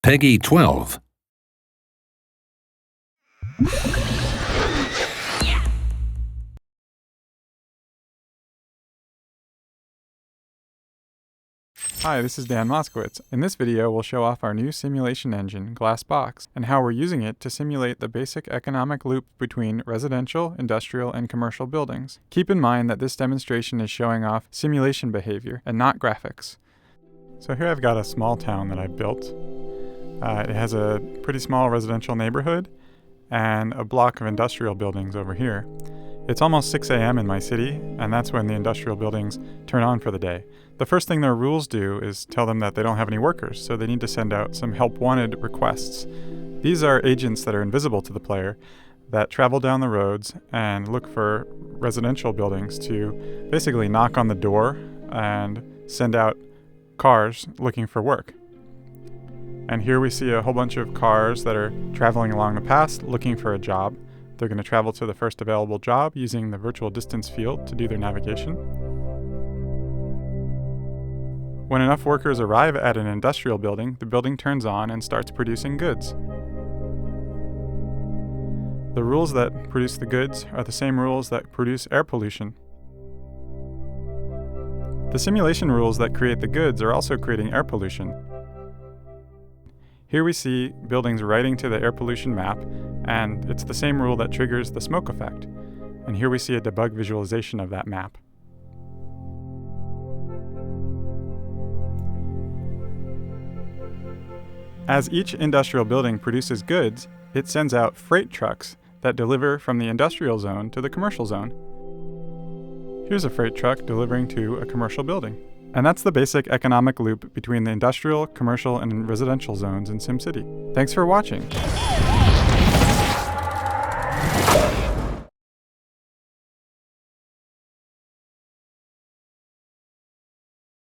Peggy 12. Hi, this is Dan Moskowitz. In this video, we'll show off our new simulation engine, GlassBox, and how we're using it to simulate the basic economic loop between residential, industrial, and commercial buildings. Keep in mind that this demonstration is showing off simulation behavior and not graphics. So here I've got a small town that I built. It has a pretty small residential neighborhood and a block of industrial buildings over here. It's almost 6 a.m. in my city, and that's when the industrial buildings turn on for the day. The first thing their rules do is tell them that they don't have any workers, so they need to send out some help wanted requests. These are agents that are invisible to the player that travel down the roads and look for residential buildings to basically knock on the door and send out cars looking for work. And here we see a whole bunch of cars that are traveling along the path looking for a job. They're going to travel to the first available job using the virtual distance field to do their navigation. When enough workers arrive at an industrial building, the building turns on and starts producing goods. The rules that produce the goods are the same rules that produce air pollution. The simulation rules that create the goods are also creating air pollution. Here we see buildings writing to the air pollution map, and it's the same rule that triggers the smoke effect. And here we see a debug visualization of that map. As each industrial building produces goods, it sends out freight trucks that deliver from the industrial zone to the commercial zone. Here's a freight truck delivering to a commercial building. And that's the basic economic loop between the industrial, commercial, and residential zones in SimCity. Thanks for watching.